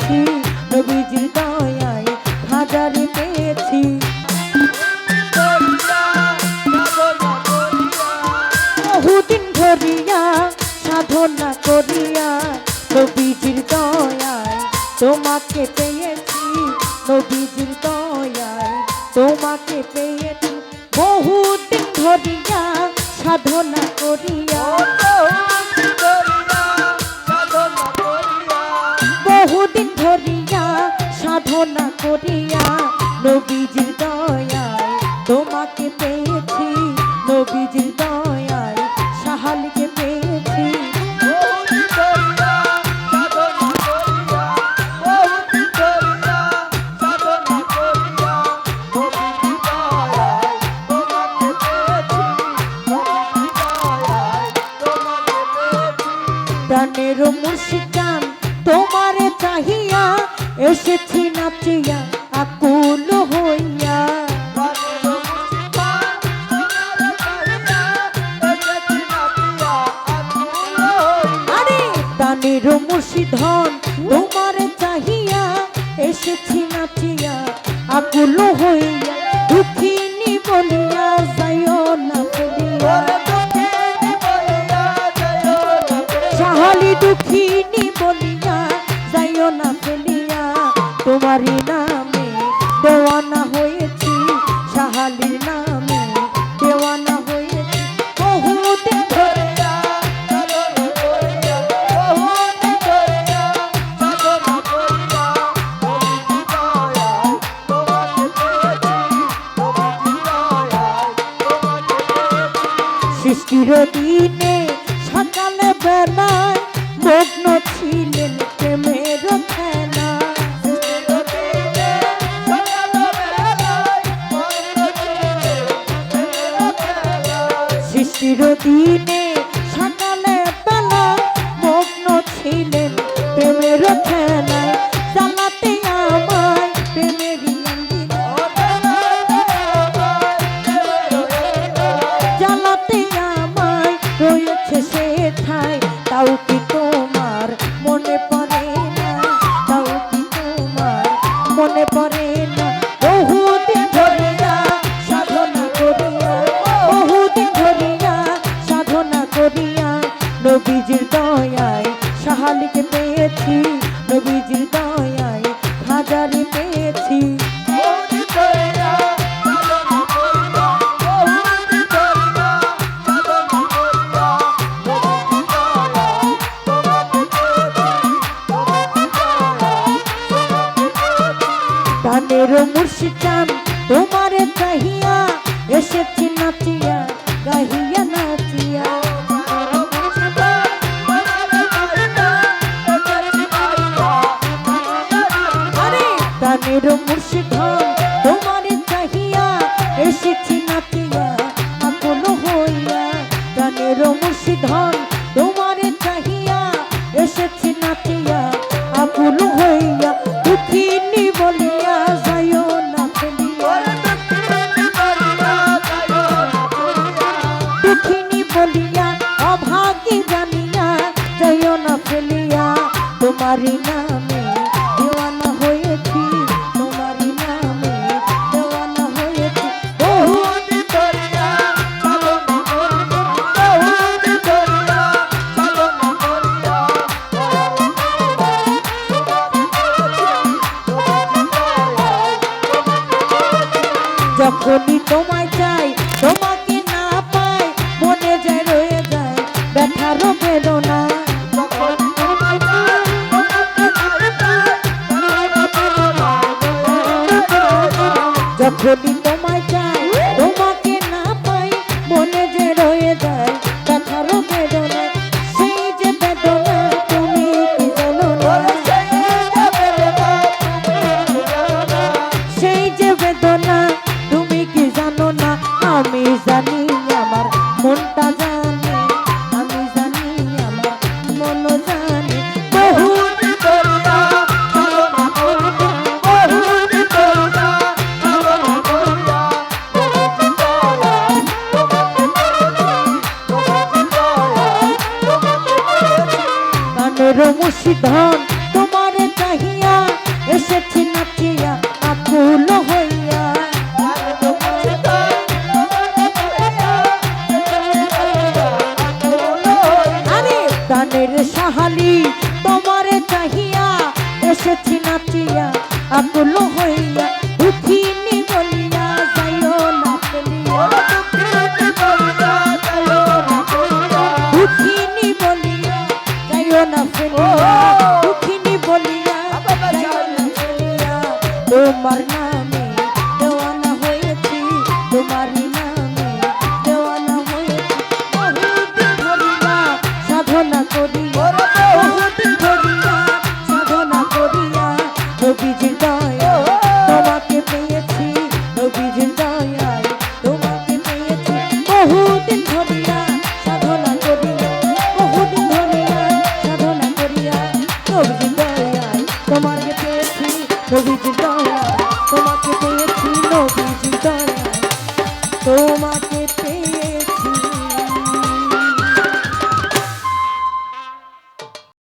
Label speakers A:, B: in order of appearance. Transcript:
A: পেয়েছি, নবীজির দয়ায় হাজারে পেয়েছি। বহুদিন ধরিয়া সাধনা করিয়া নবীজির দয়ায় তোমাকে পেয়েছি, নবীজির দয়ায় তোমাকে পেয়েছি। বহুদিন ধরিয়া সাধনা করিয়া, বহুদিন ধরিয়া সাধনা করিয়া নবীজির দয়ায় তোমাকে পেয়েছি, নবীজির দয়ায় সাহালিকে পেয়েছি। প্রাণের মুর্শিদান তোমারে চাহিয়া এসেছি নাচিয়া আকুল হইয়া। আরে প্রাণের মুর্শিদান তোমারে চাহিয়া এসেছি নাচিয়া আকুল হইয়া। দুঃখিনী বলিয়া যাইও না ফেলিয়া, সাহালি দুঃখিনী বলিয়া যাইও না ফেলিয়া। তোমারই নামে দেওয়ানা হয়েছি, সাহালির নামে দেওয়ানা হয়েছি। বহুদিন ধরিয়া সৃষ্টির দিনে সকালে বেলায় মগ্ন ছিলেন প্রেমের খেলা। সৃষ্টির দিনে সকালে বেলায় মগ্ন ছিলেন প্রেমের খেলায়। জ্বালাতে আমায় প্রেমেরই জ্বালাতে আমায় রয়েছে সে ঠাই। তাও কি তোমার মনে পড়ে না, তাও কি তোমার মনে পড়ে না। বহুদিন ধরিয়া সাধনা করিয়া, বহুদিন ধরিয়া সাধনা করিয়া নবীজির দয়ায় সাহালিকে পেয়েছি, নবীজির দয়ায় হাজারে পেয়েছি। প্রাণের মুর্শিদান তোমারে চাহিয়া এসেছি নাচিয়া গাহিয়া নাচিয়া। আরে প্রাণের মুর্শিদান তোমারে চাহিয়া এসেছি নাচিয়া আকুল হইয়া। প্রাণের মুর্শিদান তোমারে চাহিয়া এসেছি নাচিয়া আকুল হইয়া। দুঃখিনী বলিয়া যাইও না ফেলিয়া, দুঃখিনী বলিয়া অভাগী জানিয়া যাইও না ফেলিয়া। তোমারই নামে দেওয়ানা হয়েছি, তোমারই নামে দেওয়ানা হয়েছি। বহুদিন ধরিয়া সাধনা করিয়া, বহুদিন ধরিয়া সাধনা করিয়া যখনই তোমায় চাই তোমাকে না পাই মনে যায় রয়ে যায় ব্যথার বেদনা। যখনই তোমায় চাই তোমাকে না পাই মনে যে রয়ে যায় ব্যথার বেদনা। সেই যে বেদনা তুমি কি জানো না, সেই যে বেদনা তুমি কি জানো না। আমি জানি আমার মনটা জানে, আমি জানি আমার মন জানে। বহুদিন ধরিয়া সাধনা করিয়া, বহুদিন ধরিয়া সাধনা করিয়া প্রাণের মুর্শিদান তোমারে চাহিয়া আকুল হইয়া দুঃখিনী বলিয়া যাইও না ফেলিয়া দুঃখিনী বলিয়া যাইও না ফেলিয়া দুঃখিনী বলিয়া যাইও না ফেলিয়া তোমার নামে দেওয়ানা হয়েছি তোমারই নামে দেওয়ানা হয়েছি বহুদিন ধরিয়া সাধনা করি বহুদিন ধরিয়া সাধনা করিয়া নবীজির দয়ায় তোমাকে পেয়েছি নবীজির দয়ায় তোমাকে পেয়েছি বহুদিন ধরিয়া সাধনা করিয়া বহুদিন ধরিয়া সাধনা করিয়া নবীজির দয়ায় তোমাকে পেয়েছি নবীজির দয়ায় তোমাকে পেয়েছি নবীজির দয়ায় তোমাকে